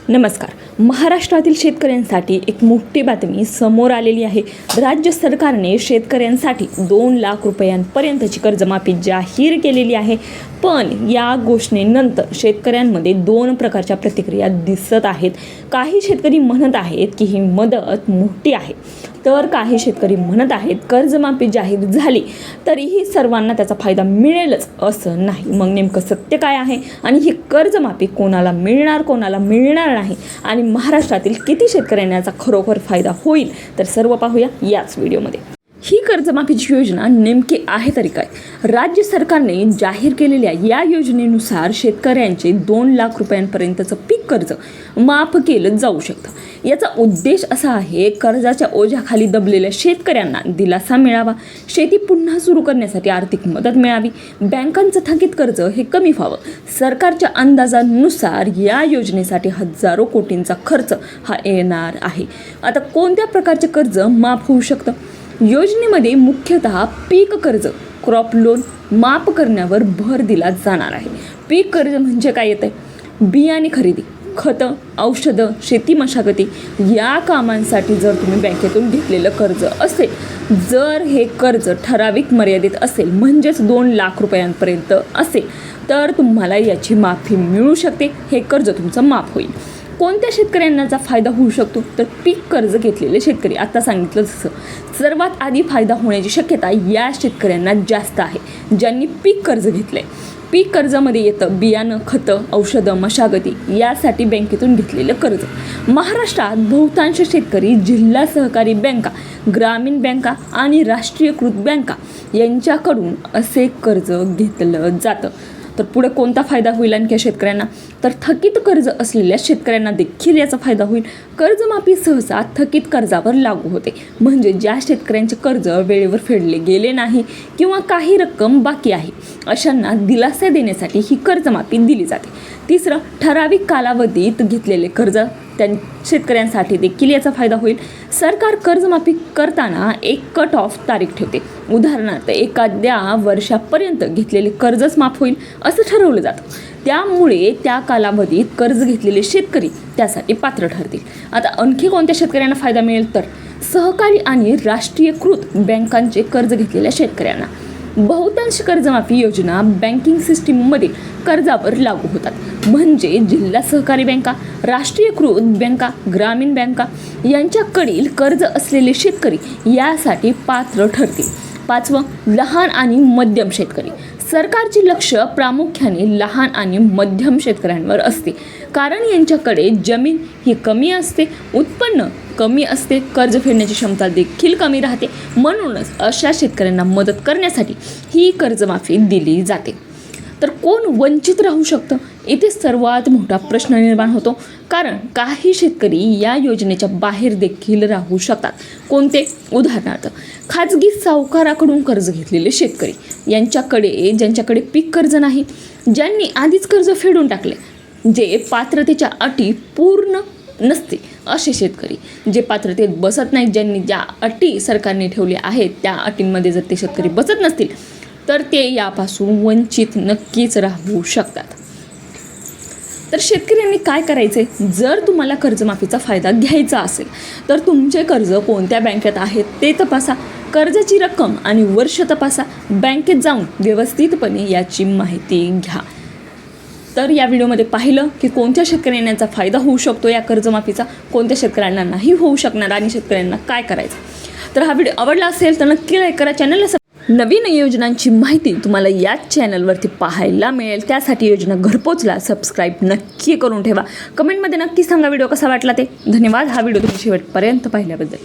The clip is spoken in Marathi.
नमस्कार. महाराष्ट्रातील शेतकऱ्यांसाठी एक मोठी बातमी समोर आलेली आहे. राज्य सरकारने शेतकऱ्यांसाठी 2 लाख रुपयांपर्यंतची कर्जमाफी जाहीर केलेली आहे. पण या घोषणेनंतर शेतकऱ्यांमध्ये 2 प्रकारच्या प्रतिक्रिया दिसत आहेत. काही शेतकरी म्हणत आहेत की ही मदत मोठी आहे, तर काही शेतकरी म्हणत आहेत कर्जमाफी जाहीर झाली तरीही सर्वांना त्याचा फायदा मिळेलच असं नाही. मग नेमकं सत्य काय आहे आणि ही कर्जमाफी कोणाला मिळणार, कोणाला मिळणार नाही आणि महाराष्ट्रातील किती शेतकऱ्यांना याचा खरोखर फायदा होईल, तर सर्व पाहूया याच व्हिडिओमध्ये. ही कर्जमाफीची योजना नेमकी आहे तरी काय? राज्य सरकारने जाहीर केलेल्या या योजनेनुसार शेतकऱ्यांचे 2 लाख रुपयांपर्यंतचं पीक कर्ज माफ केलं जाऊ शकतं. याचा उद्देश असा आहे, कर्जाच्या ओझ्याखाली दबलेल्या शेतकऱ्यांना दिलासा मिळावा, शेती पुन्हा सुरू करण्यासाठी आर्थिक मदत मिळावी, बँकांचं थकीत कर्ज हे कमी व्हावं. सरकारच्या अंदाजानुसार या योजनेसाठी हजारो कोटींचा खर्च हा येणार आहे. आता कोणत्या प्रकारचे कर्ज माफ होऊ शकतं? योजनेमध्ये मुख्यतः पीक कर्ज, क्रॉप लोन माफ करण्यावर भर दिला जाणार आहे. पीक कर्ज म्हणजे काय येतं? बियाणे खरेदी, खतं, औषधं, शेती मशागती या कामांसाठी जर तुम्ही बँकेतून घेतलेलं कर्ज असेल, जर हे कर्ज ठराविक मर्यादित असेल, म्हणजेच 2 लाख रुपयांपर्यंत असेल, तर तुम्हाला याची माफी मिळू शकते. हे कर्ज तुमचं माफ होईल. कोणत्या शेतकऱ्यांना याचा फायदा होऊ शकतो? तर पीक कर्ज घेतलेले शेतकरी. आता सांगितलं तसं सर्वात आधी फायदा होण्याची शक्यता या शेतकऱ्यांना जास्त आहे, ज्यांनी पीक कर्ज घेतलंय. पीक कर्जामध्ये येतं बियाणं, खतं, औषधं, मशागती यासाठी बँकेतून घेतलेलं कर्ज. महाराष्ट्रात बहुतांश शेतकरी जिल्हा सहकारी बँका, ग्रामीण बँका आणि राष्ट्रीयकृत बँका यांच्याकडून असे कर्ज घेतलं जातं. तर पुढे कोणता फायदा होईल आणखी शेतकऱ्यांना? तर थकीत कर्ज असलेल्या शेतकऱ्यांना देखील याचा फायदा होईल. कर्जमाफी सहसा थकीत कर्जावर लागू होते, म्हणजे ज्या शेतकऱ्यांचे कर्ज वेळेवर फेडले गेले नाही किंवा काही रक्कम बाकी आहे, अशांना दिलासा देण्यासाठी ही कर्जमाफी दिली जाते. तिसरं, ठराविक कालावधीत घेतलेले कर्ज त्या शेतकऱ्यांसाठी देखील याचा फायदा होईल. सरकार कर्जमाफी करताना एक कट ऑफ तारीख ठेवते. उदाहरणार्थ, एखाद्या वर्षापर्यंत घेतलेले कर्जच माफ होईल असं ठरवलं जातं. त्यामुळे त्या कालावधीत कर्ज घेतलेले शेतकरी त्यासाठी पात्र ठरतील. आता आणखी कोणत्या शेतकऱ्यांना फायदा मिळेल? तर सहकारी आणि राष्ट्रीयकृत बँकांचे कर्ज घेतलेल्या शेतकऱ्यांना. बहुतांश कर्जमाफी योजना बँकिंग सिस्टीममधील कर्जावर लागू होतात, म्हणजे जिल्हा सहकारी बँका, राष्ट्रीयकृत बँका, ग्रामीण बँका यांच्याकडील कर्ज असलेले शेतकरी यासाठी पात्र ठरतील. 5वं, लहान आणि मध्यम शेतकरी. सरकारचे लक्ष प्रामुख्याने लहान आणि मध्यम शेतकऱ्यांवर असते, कारण यांच्याकडे जमीन ही कमी असते, उत्पन्न कमी असते, कर्ज फेडण्याची क्षमता देखील कमी राहते. म्हणूनच अशा शेतकऱ्यांना मदत करण्यासाठी ही कर्जमाफी दिली जाते. तर कोण वंचित राहू शकतं? इथे सर्वात मोठा प्रश्न निर्माण होतो, कारण काही शेतकरी या योजनेच्या बाहेर देखील राहू शकतात. कोणते? उदाहरणार्थ, खाजगी सावकाराकडून कर्ज घेतलेले शेतकरी, ज्यांच्याकडे पीक कर्ज नाही, ज्यांनी आधीच कर्ज फेडून टाकले, जे पात्रतेच्या अटी पूर्ण नसते असे शेतकरी, जे पात्रतेत बसत नाहीत, ज्यांनी ज्या अटी सरकारने ठेवल्या आहेत त्या अटींमध्ये जर ते शेतकरी बसत नसतील, तर ते यापासून वंचित नक्कीच राहू शकतात. तर शेतकऱ्यांनी काय करायचे? जर तुम्हाला कर्जमाफीचा फायदा घ्यायचा असेल, तर तुमचे कर्ज कोणत्या बँकेत आहेत ते तपासा, कर्जाची रक्कम आणि वर्ष तपासा, बँकेत जाऊन व्यवस्थितपणे याची माहिती घ्या. तर या व्हिडिओमध्ये पाहिलं की कोणत्या शेतकऱ्यांना याचा फायदा होऊ शकतो या कर्जमाफीचा, कोणत्या शेतकऱ्यांना नाही होऊ शकणार आणि शेतकऱ्यांना काय करायचं. तर हा व्हिडिओ आवडला असेल तर नक्की लाईक करा. चॅनलला नवीन योजनांची माहिती तुम्हाला याच चॅनलवरती पाहायला मिळेल. त्यासाठी योजना घरपोचला सबस्क्राईब नक्की करून ठेवा. कमेंटमध्ये नक्की सांगा व्हिडिओ कसा वाटला ते. धन्यवाद हा व्हिडिओ तुम्ही शेवटपर्यंत पाहिल्याबद्दल.